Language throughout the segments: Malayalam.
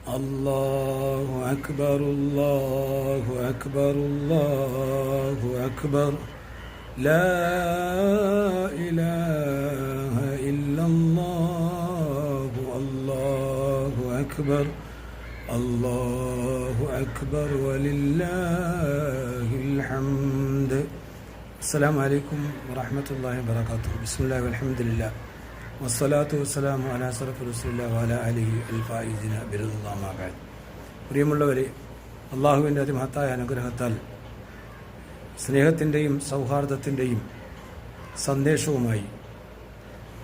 الله أكبر الله أكبر الله أكبر لا إله إلا الله الله أكبر الله أكبر ولله الحمد. السلام عليكم ورحمة الله وبركاته. بسم الله والحمد لله വസ്സലാത്തു വസ്സലാമു അലാ അശ്റഫി റസൂലില്ലാഹി വഅലാ ആലിഹി അൽ ഫായിസിന ബിറളില്ലാഹി മാ ബഅദ്. പ്രിയമുള്ളവരെ, അള്ളാഹുവിൻ്റെ അതിമഹത്തായ അനുഗ്രഹത്താൽ സ്നേഹത്തിൻ്റെയും സൗഹാർദ്ദത്തിൻ്റെയും സന്ദേശവുമായി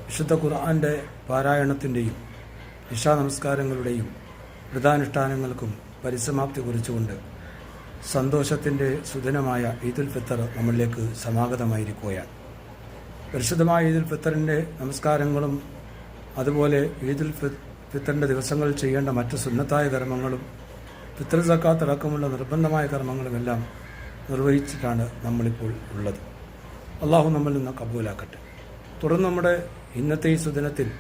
വിശുദ്ധ ഖുർആൻ്റെ പാരായണത്തിൻ്റെയും ഇശാ നമസ്കാരങ്ങളുടെയും വ്രതാനുഷ്ഠാനങ്ങൾക്കും പരിസമാപ്തി കുറിച്ചുകൊണ്ട് സന്തോഷത്തിൻ്റെ സുദിനമായ ഈദുൽ ഫിത്തർ നമ്മളിലേക്ക് സമാഗതമായിരിക്കുകയാണ്. പരിശുദ്ധമായ ഈദുൽ ഫിത്തറിൻ്റെ നമസ്കാരങ്ങളും അതുപോലെ ഈദുൽ ഫിത്തറിൻ്റെ ദിവസങ്ങളിൽ ചെയ്യേണ്ട മറ്റ് സുന്നത്തായ കർമ്മങ്ങളും ഫിത്തർ സക്കാത്ത് അടക്കമുള്ള നിർബന്ധമായ കർമ്മങ്ങളുമെല്ലാം നിർവഹിച്ചിട്ടാണ് നമ്മളിപ്പോൾ ഉള്ളത്. അള്ളാഹു നമ്മളിൽ നിന്ന് കബൂലാക്കട്ടെ. തുടർന്ന് നമ്മുടെ ഇന്നത്തെ ഈ സുദിനത്തിൽ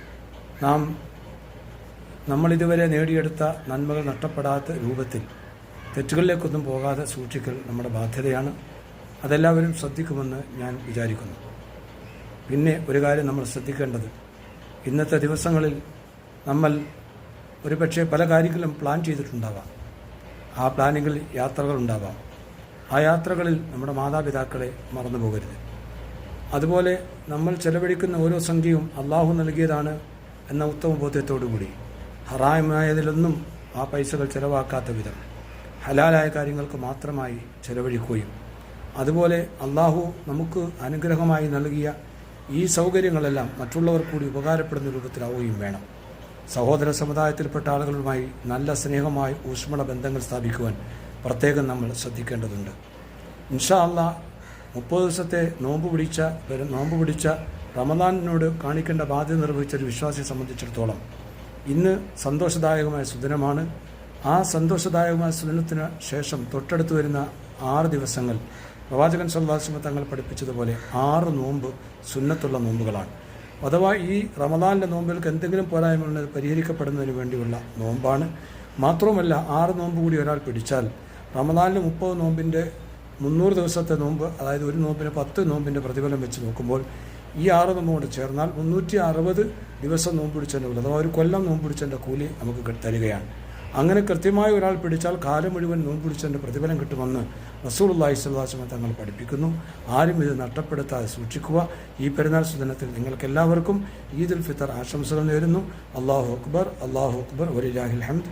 നമ്മളിതുവരെ നേടിയെടുത്ത നന്മകൾ നഷ്ടപ്പെടാത്ത രൂപത്തിൽ തെറ്റുകളിലേക്കൊന്നും പോകാതെ സൂക്ഷിക്കൽ നമ്മുടെ ബാധ്യതയാണ്. അതെല്ലാവരും ശ്രദ്ധിക്കുമെന്ന് ഞാൻ വിചാരിക്കുന്നു. പിന്നെ ഒരു കാര്യം നമ്മൾ ശ്രദ്ധിക്കേണ്ടത്, ഇന്നത്തെ ദിവസങ്ങളിൽ നമ്മൾ ഒരുപക്ഷെ പല കാര്യങ്ങളും പ്ലാൻ ചെയ്തിട്ടുണ്ടാവാം. ആ പ്ലാനിങ്ങിൽ യാത്രകളുണ്ടാവാം. ആ യാത്രകളിൽ നമ്മുടെ മാതാപിതാക്കളെ മറന്നു പോകരുത്. അതുപോലെ നമ്മൾ ചെലവഴിക്കുന്ന ഓരോ സംഖ്യയും അള്ളാഹു നൽകിയതാണ് എന്ന ഉത്തമ ബോധ്യത്തോടുകൂടി ഹറാമായതിലൊന്നും ആ പൈസകൾ ചെലവാക്കാത്ത വിധം ഹലാലായ കാര്യങ്ങൾക്ക് മാത്രമായി ചെലവഴിക്കുകയും അതുപോലെ അള്ളാഹു നമുക്ക് അനുഗ്രഹമായി നൽകിയ ഈ സൗകര്യങ്ങളെല്ലാം മറ്റുള്ളവർ കൂടി ഉപകാരപ്പെടുന്ന രൂപത്തിലാവുകയും വേണം. സഹോദര സമുദായത്തിൽപ്പെട്ട ആളുകളുമായി നല്ല സ്നേഹമായി ഊഷ്മള ബന്ധങ്ങൾ സ്ഥാപിക്കുവാൻ പ്രത്യേകം നമ്മൾ ശ്രദ്ധിക്കേണ്ടതുണ്ട്. ഇൻഷാ അല്ലാഹ് 30 ദിവസത്തെ നോമ്പ് പിടിച്ച റമദാനിനോട് കാണിക്കേണ്ട ബാധ്യത നിർവഹിച്ച ഒരു വിശ്വാസിയെ സംബന്ധിച്ചിടത്തോളം ഇന്ന് സന്തോഷദായകമായ സുദിനമാണ്. ആ സന്തോഷദായകമായ സുദിനത്തിന് ശേഷം തൊട്ടടുത്ത് വരുന്ന 6 ദിവസങ്ങൾ പ്രവാചകൻ സല്ലല്ലാഹു അലൈഹി വസല്ലം തങ്ങൾ പഠിപ്പിച്ചതുപോലെ 6 നോമ്പ് സുന്നത്തുള്ള നോമ്പുകളാണ്. അഥവാ ഈ റമദാനിലെ നോമ്പുകൾക്ക് എന്തെങ്കിലും പോരായ്മകൾ പരിഹരിക്കപ്പെടുന്നതിന് വേണ്ടിയുള്ള നോമ്പാണ്. മാത്രവുമല്ല 6 നോമ്പ് കൂടി ഒരാൾ പിടിച്ചാൽ റമദാനിലെ 30 നോമ്പിൻ്റെ 300 ദിവസത്തെ നോമ്പ്, അതായത് ഒരു നോമ്പിന് 10 നോമ്പിൻ്റെ പ്രതിഫലം വെച്ച് നോക്കുമ്പോൾ ഈ 6 നോമ്പോട് ചേർന്നാൽ 360 ദിവസം നോമ്പ് പിടിച്ചതിൻ്റെ കൂലി, അഥവാ ഒരു കൊല്ലം നോമ്പ് പിടിച്ചതിൻ്റെ കൂലി നമുക്ക് തരികയാണ്. അങ്ങനെ കൃത്യമായി ഒരാൾ പിടിച്ചാൽ കാലം മുഴുവൻ നോമ്പ് പിടിച്ചതിൻ്റെ പ്രതിഫലം കിട്ടുമെന്ന് റസൂലുള്ളാഹി സ്വല്ലല്ലാഹു അലൈഹി വസല്ലം തങ്ങൾ പഠിപ്പിക്കുന്നു. ആരും ഇത് നഷ്ടപ്പെടുത്താതെ സൂക്ഷിക്കുക. ഈ പെരുന്നാൾ സുദിനത്തിൽ നിങ്ങൾക്കെല്ലാവർക്കും ഈദുൽ ഫിത്തർ ആശംസകൾ നേരുന്നു. അല്ലാഹു അക്ബർ, അല്ലാഹു അക്ബർ, വലില്ലാഹിൽ ഹംദ്.